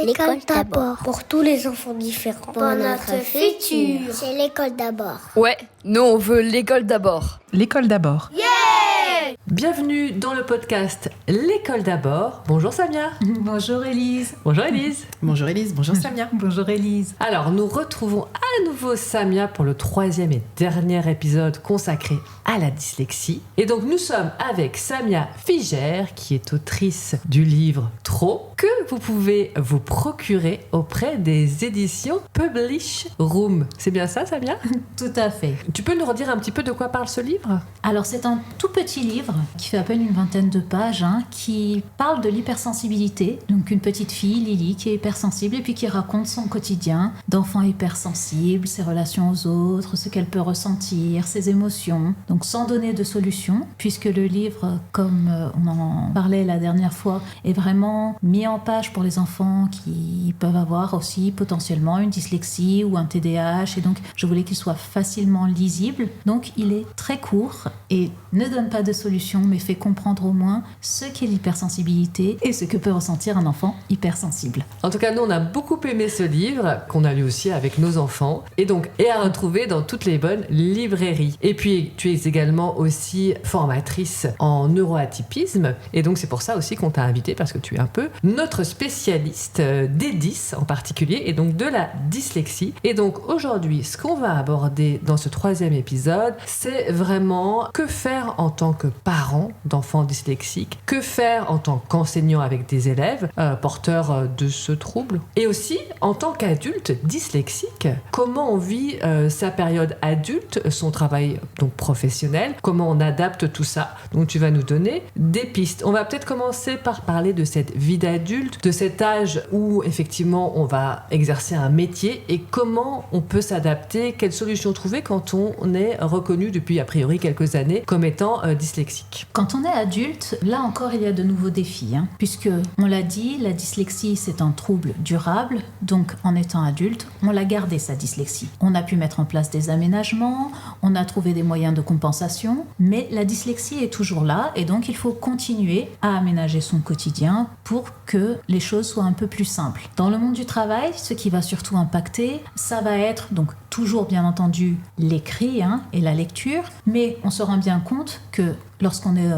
L'école d'abord. Pour tous les enfants différents. Pour notre futur. C'est l'école d'abord. Ouais, nous on veut l'école d'abord. L'école d'abord. Yeah! Bienvenue dans le podcast L'école d'abord. Bonjour Samia. Bonjour Élise. Bonjour Élise. Bonjour Élise, bonjour Samia. Bonjour Élise. Alors nous retrouvons à nouveau Samia pour le 3e et dernier épisode consacré à la dyslexie. Et donc nous sommes avec Samia Figère qui est autrice du livre Trop que vous pouvez vous procurer auprès des éditions Publish Room. C'est bien ça Samia? Tout à fait. Tu peux nous redire un petit peu de quoi parle ce livre? Alors c'est un tout petit livre qui fait à peine une vingtaine de pages qui parle de l'hypersensibilité. Donc une petite fille, Lily, qui est hypersensible et puis qui raconte son quotidien d'enfant hypersensible, ses relations aux autres, ce qu'elle peut ressentir, ses émotions. Donc sans donner de solution, puisque le livre, comme on en parlait la dernière fois, est vraiment mis en page pour les enfants qui peuvent avoir aussi potentiellement une dyslexie ou un TDAH. Et donc je voulais qu'il soit facilement lisible. Donc il est très court et ne donne pas de solution, mais fait comprendre au moins ce qu'est l'hypersensibilité et ce que peut ressentir un enfant hypersensible. En tout cas, nous, on a beaucoup aimé ce livre, qu'on a lu aussi avec nos enfants, et donc est à retrouver dans toutes les bonnes librairies. Et puis, tu es également aussi formatrice en neuroatypisme, et donc c'est pour ça aussi qu'on t'a invité, parce que tu es un peu notre spécialiste des dys en particulier, et donc de la dyslexie. Et donc aujourd'hui, ce qu'on va aborder dans ce 3e épisode, c'est vraiment que faire en tant que parent d'enfants dyslexiques, que faire en tant qu'enseignant avec des élèves porteurs de ce trouble, et aussi en tant qu'adulte dyslexique, comment on vit sa période adulte, son travail donc professionnel, comment on adapte tout ça. Donc tu vas nous donner des pistes. On va peut-être commencer par parler de cette vie d'adulte, de cet âge où effectivement on va exercer un métier et comment on peut s'adapter, quelles solutions trouver quand on est reconnu depuis a priori quelques années comme étant dyslexique. Quand on est adulte, là encore il y a de nouveaux défis, puisque on l'a dit, la dyslexie c'est un trouble durable, donc en étant adulte, on l'a gardé sa dyslexie. On a pu mettre en place des aménagements, on a trouvé des moyens de compensation, mais la dyslexie est toujours là et donc il faut continuer à aménager son quotidien pour que les choses soient un peu plus simples. Dans le monde du travail, ce qui va surtout impacter, ça va être donc toujours bien entendu l'écrit et la lecture, mais on se rend bien compte que lorsqu'on est,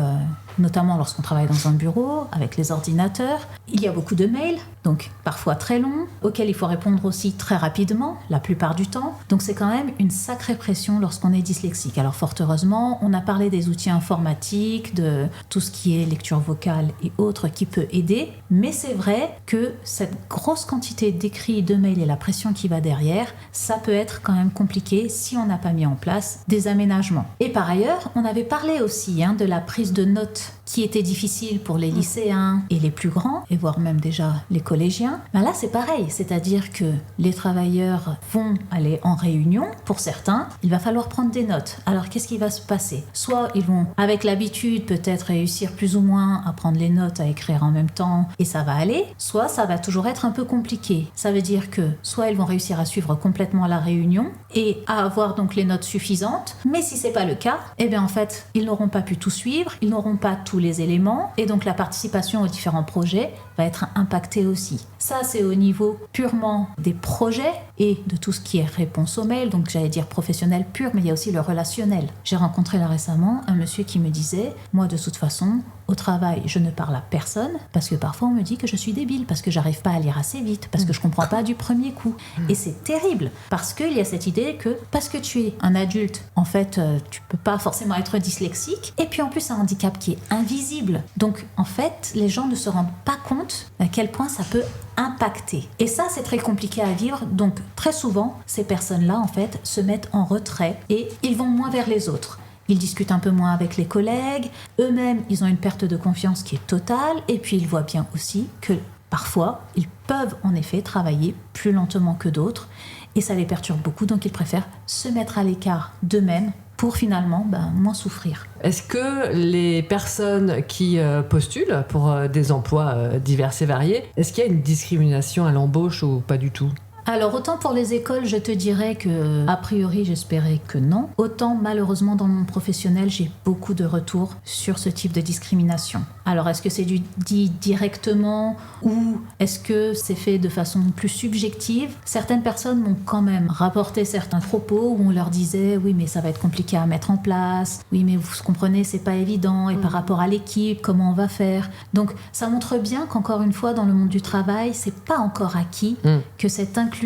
notamment lorsqu'on travaille dans un bureau avec les ordinateurs, il y a beaucoup de mails, donc parfois très longs, auxquels il faut répondre aussi très rapidement, la plupart du temps. Donc c'est quand même une sacrée pression lorsqu'on est dyslexique. Alors fort heureusement, on a parlé des outils informatiques, de tout ce qui est lecture vocale et autres qui peut aider, mais c'est vrai que cette grosse quantité d'écrits, de mails et la pression qui va derrière, ça peut être quand même compliqué si on n'a pas mis en place des aménagements. Et par ailleurs, on avait parlé aussi de la prise de notes qui était difficile pour les lycéens et les plus grands, et voire même déjà les collégiens. Ben là, c'est pareil, c'est-à-dire que les travailleurs vont aller en réunion, pour certains, il va falloir prendre des notes. Alors, qu'est-ce qui va se passer? Soit ils vont, avec l'habitude, peut-être réussir plus ou moins à prendre les notes, à écrire en même temps, et ça va aller, soit ça va toujours être un peu compliqué. Ça veut dire que soit ils vont réussir à suivre complètement la réunion et à avoir donc les notes suffisantes, mais si c'est pas le cas, eh bien en fait, ils n'auront pas pu tout suivre, ils n'auront pas tous les éléments et donc la participation aux différents projets va être impactée aussi. Ça, c'est au niveau purement des projets et de tout ce qui est réponse aux mails, donc j'allais dire professionnel pur, mais il y a aussi le relationnel. J'ai rencontré là récemment un monsieur qui me disait, moi de toute façon, au travail, je ne parle à personne parce que parfois on me dit que je suis débile, parce que j'arrive pas à lire assez vite, parce que je comprends pas du premier coup. Et c'est terrible parce qu'il y a cette idée que parce que tu es un adulte, en fait, tu peux pas forcément être dyslexique. Et puis en plus, un handicap qui est invisible. Donc en fait, les gens ne se rendent pas compte à quel point ça peut impacter. Et ça, c'est très compliqué à vivre. Donc très souvent, ces personnes-là, en fait, se mettent en retrait et ils vont moins vers les autres. Ils discutent un peu moins avec les collègues. Eux-mêmes, ils ont une perte de confiance qui est totale. Et puis, ils voient bien aussi que parfois, ils peuvent en effet travailler plus lentement que d'autres. Et ça les perturbe beaucoup. Donc, ils préfèrent se mettre à l'écart d'eux-mêmes pour finalement moins souffrir. Est-ce que les personnes qui postulent pour des emplois divers et variés, est-ce qu'il y a une discrimination à l'embauche ou pas du tout ? Alors autant pour les écoles, je te dirais que a priori j'espérais que non. Autant malheureusement dans le monde professionnel, j'ai beaucoup de retours sur ce type de discrimination. Alors est-ce que c'est dit directement ou est-ce que c'est fait de façon plus subjective? Certaines personnes m'ont quand même rapporté certains propos où on leur disait oui mais ça va être compliqué à mettre en place, oui mais vous comprenez c'est pas évident et par rapport à l'équipe comment on va faire. Donc ça montre bien qu'encore une fois dans le monde du travail c'est pas encore acquis que cette inclusion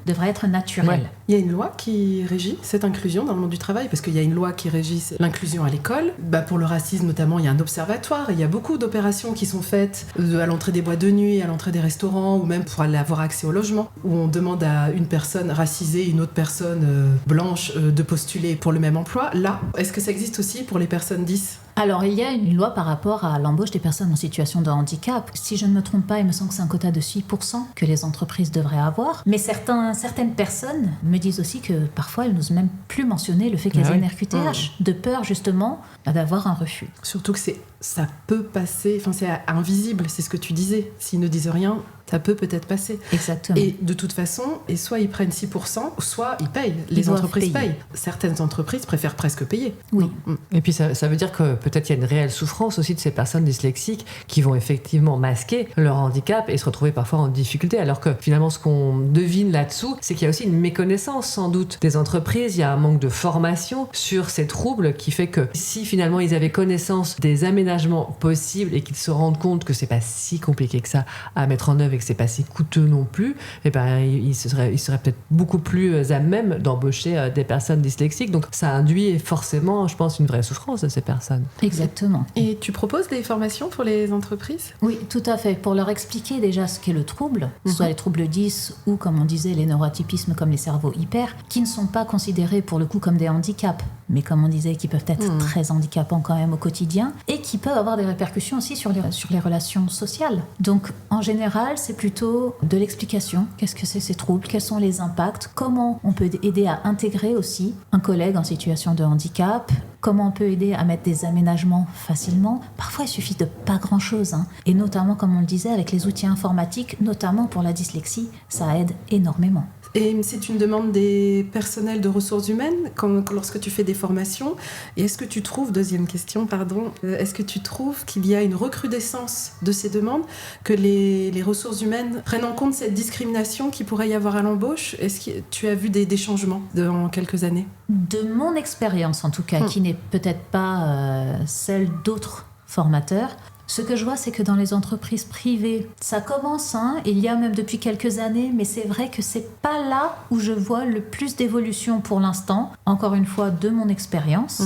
devrait être naturelle. Ouais. Il y a une loi qui régit cette inclusion dans le monde du travail, parce qu'il y a une loi qui régit l'inclusion à l'école. Pour le racisme notamment, il y a un observatoire, il y a beaucoup d'opérations qui sont faites à l'entrée des boîtes de nuit, à l'entrée des restaurants, ou même pour aller avoir accès au logement, où on demande à une personne racisée, une autre personne blanche de postuler pour le même emploi. Là, est-ce que ça existe aussi pour les personnes 10 ? Alors, il y a une loi par rapport à l'embauche des personnes en situation de handicap. Si je ne me trompe pas, il me semble que c'est un quota de 6% que les entreprises devraient avoir. Mais certaines personnes me disent aussi que parfois, elles n'osent même plus mentionner le fait qu'elles aient une RQTH, de peur justement d'avoir un refus. Surtout que ça peut passer, c'est invisible, c'est ce que tu disais. S'ils ne disent rien, ça peut peut-être passer. Exactement. Et de toute façon, soit ils prennent 6%, soit ils payent. Les entreprises payent. Certaines entreprises préfèrent presque payer. Oui. Et puis ça veut dire que peut-être il y a une réelle souffrance aussi de ces personnes dyslexiques qui vont effectivement masquer leur handicap et se retrouver parfois en difficulté. Alors que finalement, ce qu'on devine là-dessous, c'est qu'il y a aussi une méconnaissance sans doute des entreprises. Il y a un manque de formation sur ces troubles qui fait que si finalement ils avaient connaissance des aménagements possibles et qu'ils se rendent compte que c'est pas si compliqué que ça à mettre en œuvre et que c'est pas si coûteux non plus, ils seraient peut-être beaucoup plus à même d'embaucher des personnes dyslexiques. Donc ça induit forcément, je pense, une vraie souffrance de ces personnes. Exactement. Et tu proposes des formations pour les entreprises ? Oui, tout à fait. Pour leur expliquer déjà ce qu'est le trouble, soit les troubles 10 ou, comme on disait, les neuroatypismes comme les cerveaux hyper, qui ne sont pas considérés pour le coup comme des handicaps, mais comme on disait, qui peuvent être très handicapants quand même au quotidien et qui peuvent avoir des répercussions aussi sur les relations sociales. Donc, en général, c'est plutôt de l'explication. Qu'est-ce que c'est ces troubles ? Quels sont les impacts ? Comment on peut aider à intégrer aussi un collègue en situation de handicap ? Comment on peut aider à mettre des aménagements facilement ? Parfois, il suffit de pas grand-chose. Et notamment, comme on le disait, avec les outils informatiques, notamment pour la dyslexie, ça aide énormément. Et c'est une demande des personnels de ressources humaines lorsque tu fais des formations. Et est-ce que tu trouves, deuxième question, est-ce que tu trouves qu'il y a une recrudescence de ces demandes, que les ressources humaines prennent en compte cette discrimination qu'il pourrait y avoir à l'embauche ? Est-ce que tu as vu des changements en quelques années ? De mon expérience, en tout cas, qui n'est peut-être pas celle d'autres formateurs, ce que je vois, c'est que dans les entreprises privées, ça commence, il y a même depuis quelques années, mais c'est vrai que c'est pas là où je vois le plus d'évolution pour l'instant, encore une fois, de mon expérience.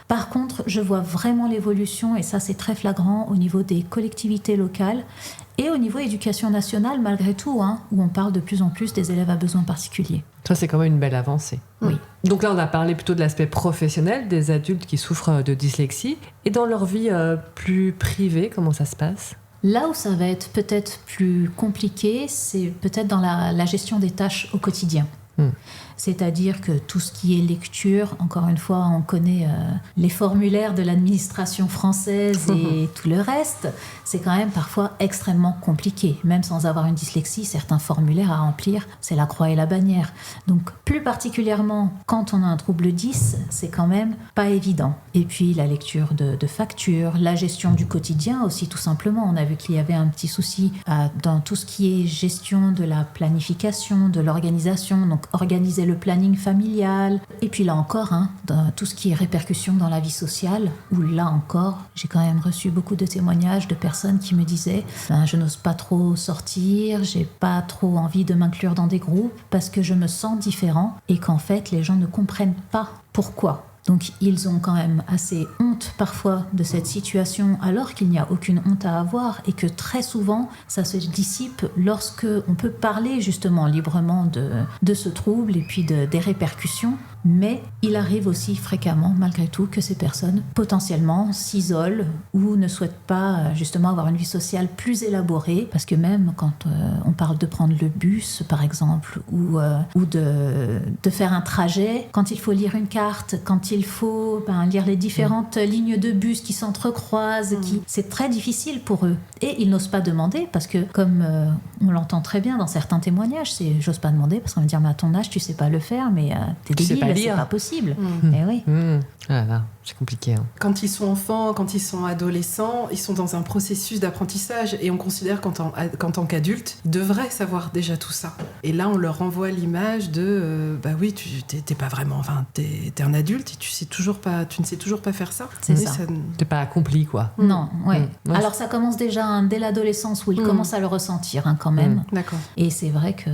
Par contre, je vois vraiment l'évolution, et ça c'est très flagrant, au niveau des collectivités locales et au niveau éducation nationale, malgré tout, où on parle de plus en plus des élèves à besoins particuliers. Ça, c'est quand même une belle avancée. Oui. Donc là, on a parlé plutôt de l'aspect professionnel des adultes qui souffrent de dyslexie. Et dans leur vie plus privée, comment ça se passe ? Là où ça va être peut-être plus compliqué, c'est peut-être dans la gestion des tâches au quotidien. C'est-à-dire que tout ce qui est lecture, encore une fois, on connaît les formulaires de l'administration française et tout le reste, c'est quand même parfois extrêmement compliqué. Même sans avoir une dyslexie, certains formulaires à remplir, c'est la croix et la bannière. Donc, plus particulièrement, quand on a un trouble 10, c'est quand même pas évident. Et puis, la lecture de factures, la gestion du quotidien aussi, tout simplement. On a vu qu'il y avait un petit souci dans tout ce qui est gestion de la planification, de l'organisation, donc organiser le planning familial. Et puis là encore, dans tout ce qui est répercussions dans la vie sociale, où là encore, j'ai quand même reçu beaucoup de témoignages de personnes qui me disaient je n'ose pas trop sortir, j'ai pas trop envie de m'inclure dans des groupes parce que je me sens différent et qu'en fait, les gens ne comprennent pas pourquoi. Donc ils ont quand même assez honte parfois de cette situation alors qu'il n'y a aucune honte à avoir et que très souvent ça se dissipe lorsque on peut parler justement librement de ce trouble et puis des répercussions. Mais il arrive aussi fréquemment, malgré tout, que ces personnes potentiellement s'isolent ou ne souhaitent pas justement avoir une vie sociale plus élaborée, parce que même quand on parle de prendre le bus, par exemple, ou de faire un trajet, quand il faut lire une carte, quand il faut lire les différentes lignes de bus qui s'entrecroisent, c'est très difficile pour eux. Et ils n'osent pas demander, parce que comme on l'entend très bien dans certains témoignages, c'est j'ose pas demander, parce qu'on va me dire mais à ton âge tu sais pas le faire, mais t'es débile, c'est pas possible. Eh oui. Ah là, c'est compliqué. Hein. Quand ils sont enfants, quand ils sont adolescents, ils sont dans un processus d'apprentissage et on considère qu'en tant qu'adultes, ils devraient savoir déjà tout ça. Et là, on leur renvoie l'image de bah oui, t'es pas vraiment, t'es un adulte et tu ne sais toujours pas faire ça. C'est ça. T'es pas accompli, quoi. Non, ouais. Alors ça commence déjà dès l'adolescence où ils commencent à le ressentir quand même. D'accord. Et c'est vrai que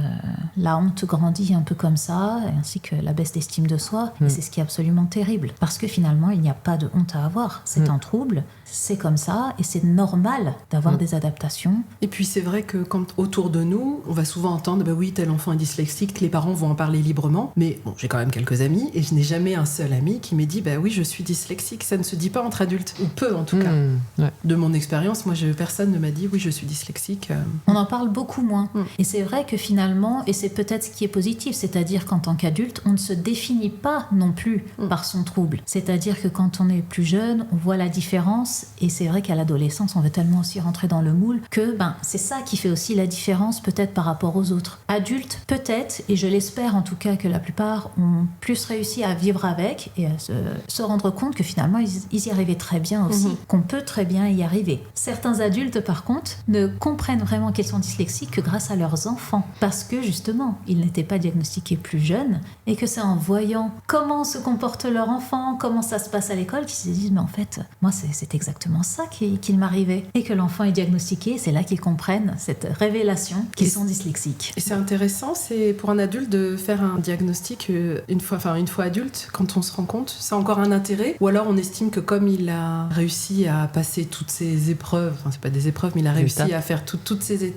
la honte grandit un peu comme ça, ainsi que la baisse d'estime de soi. Et c'est ce qui est absolument terrible. Parce que finalement, il n'y a pas de honte à avoir. C'est un trouble, c'est comme ça, et c'est normal d'avoir des adaptations. Et puis c'est vrai que quand autour de nous, on va souvent entendre bah oui, tel enfant est dyslexique, les parents vont en parler librement. Mais bon, j'ai quand même quelques amis, et je n'ai jamais un seul ami qui m'ait dit bah oui, je suis dyslexique. Ça ne se dit pas entre adultes, ou peu en tout cas. Ouais. De mon expérience, moi, personne ne m'a dit oui, je suis dyslexique. On en parle beaucoup moins. Et c'est vrai que finalement, et c'est peut-être ce qui est positif, c'est-à-dire qu'en tant qu'adulte, on ne se définit pas non plus par son trouble. C'est-à-dire que quand on est plus jeune, on voit la différence, et c'est vrai qu'à l'adolescence, on veut tellement aussi rentrer dans le moule que c'est ça qui fait aussi la différence peut-être par rapport aux autres. Adultes, peut-être, et je l'espère en tout cas que la plupart ont plus réussi à vivre avec et à se rendre compte que finalement, ils y arrivaient très bien aussi, qu'on peut très bien y arriver. Certains adultes, par contre, ne comprennent vraiment qu'ils sont dyslexiques que grâce à leurs enfants, parce que justement, ils n'étaient pas diagnostiqués plus jeunes, et que c'est en voyant comment se comporte leur enfant, comment ça se passe à l'école, qu'ils se disent mais en fait, moi c'est exactement ça qu'il m'arrivait. Et que l'enfant est diagnostiqué, c'est là qu'ils comprennent cette révélation qu'ils sont dyslexiques. Et c'est intéressant, c'est pour un adulte de faire un diagnostic une fois adulte, quand on se rend compte, ça a encore un intérêt, ou alors on estime que comme il a réussi à passer toutes ces épreuves, c'est pas des épreuves, mais il a réussi à faire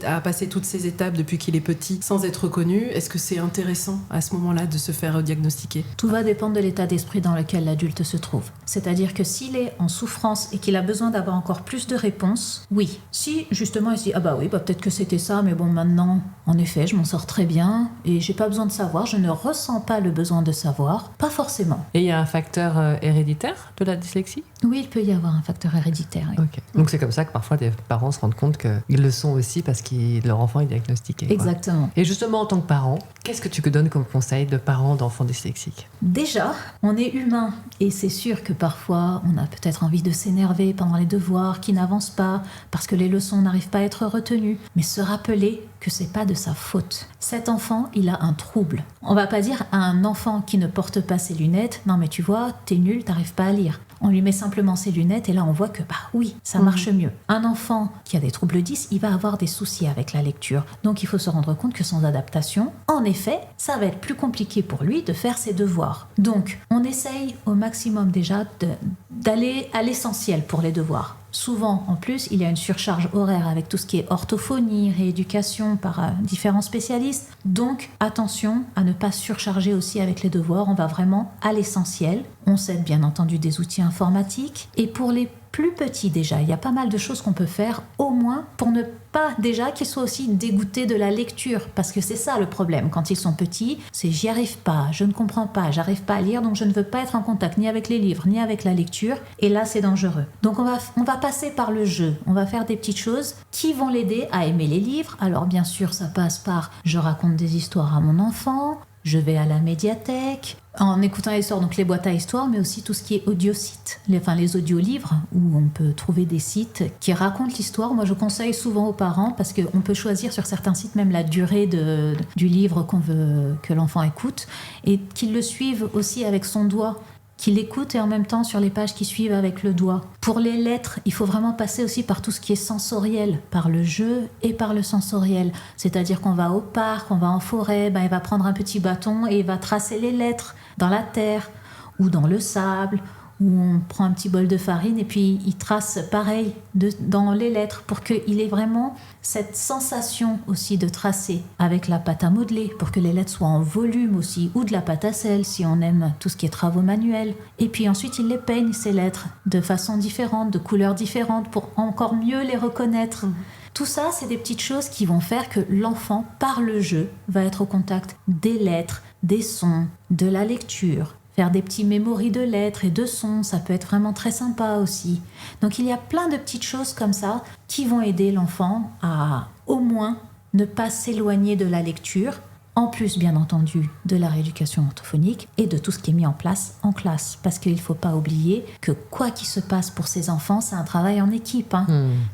à passer toutes ces étapes depuis qu'il est petit sans être reconnu, est-ce que c'est intéressant à ce moment-là de se faire diagnostiquer? Tout va dépendre de l'état d'esprit dans lequel l'adulte se trouve. C'est-à-dire que s'il est en souffrance et qu'il a besoin d'avoir encore plus de réponses, oui. Si justement il se dit peut-être que c'était ça, mais bon maintenant, en effet, je m'en sors très bien et j'ai pas besoin de savoir, je ne ressens pas le besoin de savoir, pas forcément. Et il y a un facteur héréditaire de la dyslexie? Oui, il peut y avoir un facteur héréditaire. Oui. Okay. Donc c'est comme ça que parfois des parents se rendent compte qu'ils le sont aussi parce que leur enfant est diagnostiqué. Exactement. Et justement en tant que parent, qu'est-ce que tu donnes comme conseil de parents d'enfants dyslexiques? Déjà, on est humain et c'est sûr que parfois on a peut-être envie de s'énerver pendant les devoirs qui n'avancent pas parce que les leçons n'arrivent pas à être retenues, mais se rappeler que c'est pas de sa faute. Cet enfant, il a un trouble. On va pas dire à un enfant qui ne porte pas ses lunettes, non mais tu vois, t'es nul, t'arrives pas à lire. On lui met simplement ses lunettes et là on voit que oui, ça marche mieux. Un enfant qui a des troubles 10, il va avoir des soucis avec la lecture. Donc il faut se rendre compte que sans adaptation, en effet, ça va être plus compliqué pour lui de faire ses devoirs. Donc on essaye au maximum déjà d'aller à l'essentiel pour les devoirs. Souvent, en plus, il y a une surcharge horaire avec tout ce qui est orthophonie, rééducation par différents spécialistes. Donc, attention à ne pas surcharger aussi avec les devoirs. On va vraiment à l'essentiel. On s'aide bien entendu des outils informatiques. Et pour les plus petits déjà, il y a pas mal de choses qu'on peut faire, au moins pour ne pas déjà qu'ils soient aussi dégoûtés de la lecture. Parce que c'est ça le problème. Quand ils sont petits, c'est j'y arrive pas, je ne comprends pas, j'arrive pas à lire, donc je ne veux pas être en contact ni avec les livres, ni avec la lecture. Et là, c'est dangereux. Donc on va passer par le jeu. On va faire des petites choses qui vont l'aider à aimer les livres. Alors bien sûr, ça passe par je raconte des histoires à mon enfant, je vais à la médiathèque, en écoutant les histoires, donc les boîtes à histoires, mais aussi tout ce qui est audiosites, les audiolivres, où on peut trouver des sites qui racontent l'histoire. Moi, je conseille souvent aux parents, parce qu'on peut choisir sur certains sites même la durée du livre qu'on veut que l'enfant écoute, et qu'ils le suivent aussi avec son doigt, qu'il écoute et en même temps sur les pages qui suivent avec le doigt. Pour les lettres, il faut vraiment passer aussi par tout ce qui est sensoriel, par le jeu et par le sensoriel. C'est-à-dire qu'on va au parc, on va en forêt, il va prendre un petit bâton et il va tracer les lettres dans la terre ou dans le sable où on prend un petit bol de farine et puis il trace pareil dans les lettres pour qu'il ait vraiment cette sensation aussi de tracer avec la pâte à modeler pour que les lettres soient en volume aussi, ou de la pâte à sel si on aime tout ce qui est travaux manuels. Et puis ensuite il les peigne ces lettres de façon différente, de couleurs différentes pour encore mieux les reconnaître. Tout ça, c'est des petites choses qui vont faire que l'enfant, par le jeu, va être au contact des lettres, des sons, de la lecture. Faire des petits mémoris de lettres et de sons, ça peut être vraiment très sympa aussi. Donc il y a plein de petites choses comme ça qui vont aider l'enfant à au moins ne pas s'éloigner de la lecture, en plus bien entendu de la rééducation orthophonique et de tout ce qui est mis en place en classe. Parce qu'il ne faut pas oublier que quoi qu'il se passe pour ces enfants, c'est un travail en équipe.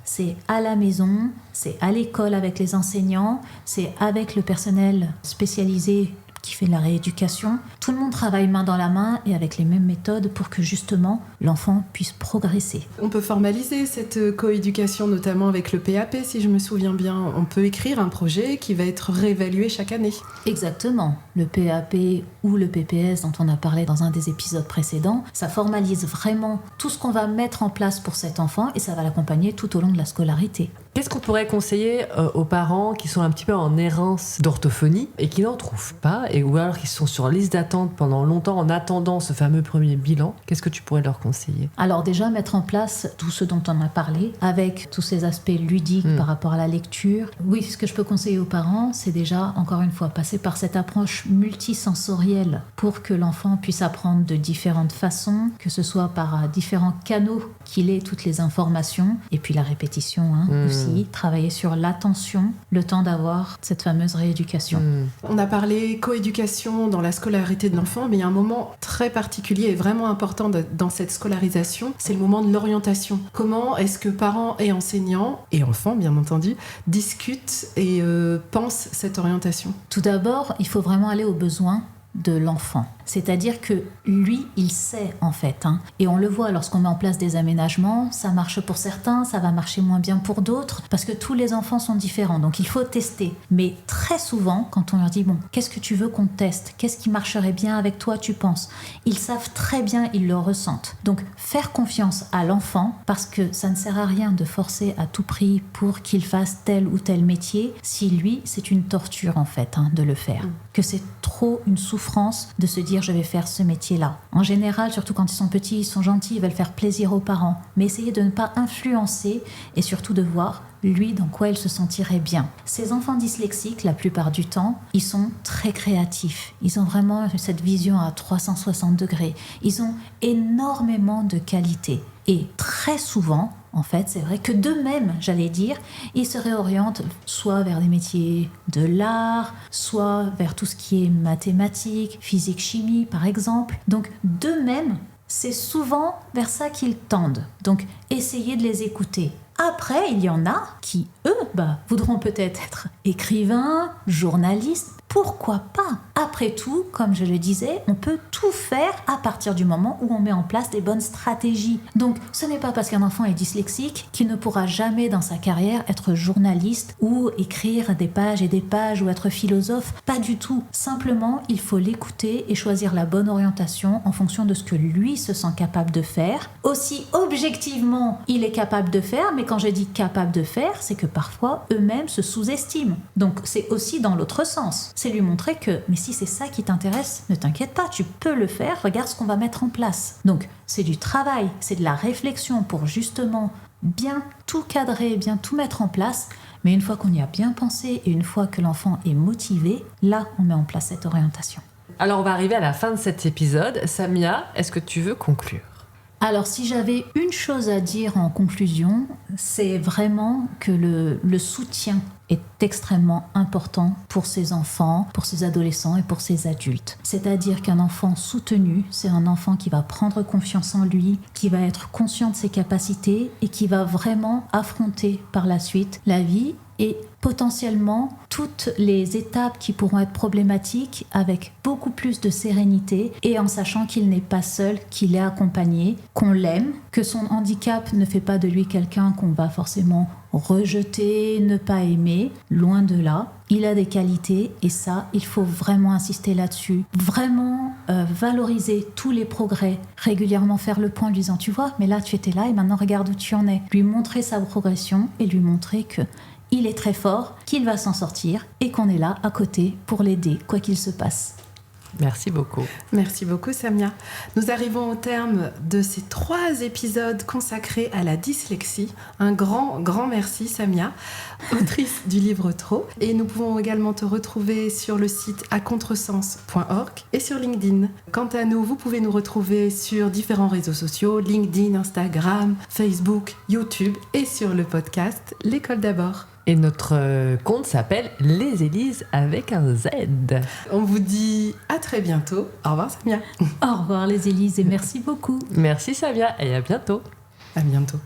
C'est à la maison, c'est à l'école avec les enseignants, c'est avec le personnel spécialisé qui fait de la rééducation. Tout le monde travaille main dans la main et avec les mêmes méthodes pour que justement l'enfant puisse progresser. On peut formaliser cette coéducation, notamment avec le PAP, si je me souviens bien. On peut écrire un projet qui va être réévalué chaque année. Exactement. Le PAP ou le PPS dont on a parlé dans un des épisodes précédents, ça formalise vraiment tout ce qu'on va mettre en place pour cet enfant et ça va l'accompagner tout au long de la scolarité. Qu'est-ce qu'on pourrait conseiller aux parents qui sont un petit peu en errance d'orthophonie et qui n'en trouvent pas, ou alors qui sont sur liste d'attente pendant longtemps en attendant ce fameux premier bilan? Qu'est-ce que tu pourrais leur conseiller? Alors déjà, mettre en place tout ce dont on a parlé, avec tous ces aspects ludiques par rapport à la lecture. Oui, ce que je peux conseiller aux parents, c'est déjà, encore une fois, passer par cette approche multisensorielle pour que l'enfant puisse apprendre de différentes façons, que ce soit par différents canaux qu'il ait toutes les informations, et puis la répétition aussi. Travailler sur l'attention, le temps d'avoir cette fameuse rééducation. On a parlé coéducation dans la scolarité de l'enfant, mais il y a un moment très particulier et vraiment important dans cette scolarisation, c'est le moment de l'orientation. Comment est-ce que parents et enseignants, et enfants bien entendu, discutent et pensent cette orientation? Tout d'abord, il faut vraiment aller aux besoins de l'enfant. C'est-à-dire que lui, il sait en fait. Et on le voit lorsqu'on met en place des aménagements, ça marche pour certains, ça va marcher moins bien pour d'autres, parce que tous les enfants sont différents. Donc il faut tester. Mais très souvent, quand on leur dit, bon, qu'est-ce que tu veux qu'on teste? Qu'est-ce qui marcherait bien avec toi, tu penses? Ils savent très bien, ils le ressentent. Donc faire confiance à l'enfant, parce que ça ne sert à rien de forcer à tout prix pour qu'il fasse tel ou tel métier, si lui, c'est une torture en fait de le faire. Que c'est trop une souffrance de se dire je vais faire ce métier-là. En général, surtout quand ils sont petits, ils sont gentils, ils veulent faire plaisir aux parents. Mais essayez de ne pas influencer et surtout de voir lui dans quoi il se sentirait bien. Ces enfants dyslexiques, la plupart du temps, ils sont très créatifs. Ils ont vraiment cette vision à 360 degrés. Ils ont énormément de qualités. Et très souvent, en fait, c'est vrai que d'eux-mêmes, j'allais dire, ils se réorientent soit vers des métiers de l'art, soit vers tout ce qui est mathématiques, physique, chimie, par exemple. Donc, d'eux-mêmes, c'est souvent vers ça qu'ils tendent. Donc, essayez de les écouter. Après, il y en a qui, eux, voudront peut-être être écrivains, journalistes. Pourquoi pas? Après tout, comme je le disais, on peut tout faire à partir du moment où on met en place des bonnes stratégies. Donc, ce n'est pas parce qu'un enfant est dyslexique qu'il ne pourra jamais dans sa carrière être journaliste ou écrire des pages et des pages ou être philosophe. Pas du tout. Simplement, il faut l'écouter et choisir la bonne orientation en fonction de ce que lui se sent capable de faire. Aussi objectivement, il est capable de faire, mais quand je dis capable de faire, c'est que parfois, eux-mêmes se sous-estiment. Donc, c'est aussi dans l'autre sens. C'est lui montrer que, mais si c'est ça qui t'intéresse, ne t'inquiète pas, tu peux le faire, regarde ce qu'on va mettre en place. Donc, c'est du travail, c'est de la réflexion pour justement bien tout cadrer, bien tout mettre en place. Mais une fois qu'on y a bien pensé et une fois que l'enfant est motivé, là, on met en place cette orientation. Alors, on va arriver à la fin de cet épisode. Samia, est-ce que tu veux conclure? Alors, si j'avais une chose à dire en conclusion, c'est vraiment que le soutien est extrêmement important pour ces enfants, pour ces adolescents et pour ces adultes. C'est-à-dire qu'un enfant soutenu, c'est un enfant qui va prendre confiance en lui, qui va être conscient de ses capacités et qui va vraiment affronter par la suite la vie et potentiellement toutes les étapes qui pourront être problématiques avec beaucoup plus de sérénité et en sachant qu'il n'est pas seul, qu'il est accompagné, qu'on l'aime, que son handicap ne fait pas de lui quelqu'un qu'on va forcément rejeter, ne pas aimer, loin de là. Il a des qualités et ça, il faut vraiment insister là-dessus. Vraiment valoriser tous les progrès, régulièrement faire le point en lui disant « Tu vois, mais là tu étais là et maintenant regarde où tu en es ». Lui montrer sa progression et lui montrer que il est très fort, qu'il va s'en sortir et qu'on est là à côté pour l'aider, quoi qu'il se passe. Merci beaucoup. Merci beaucoup, Samia. Nous arrivons au terme de ces 3 épisodes consacrés à la dyslexie. Un grand merci, Samia, autrice du livre Trop. Et nous pouvons également te retrouver sur le site acontresens.org et sur LinkedIn. Quant à nous, vous pouvez nous retrouver sur différents réseaux sociaux, LinkedIn, Instagram, Facebook, YouTube et sur le podcast L'école d'abord. Et notre compte s'appelle Les Élises avec un Z. On vous dit à très bientôt. Au revoir, Samia. Au revoir les Élises et merci beaucoup. Merci Samia et à bientôt. À bientôt.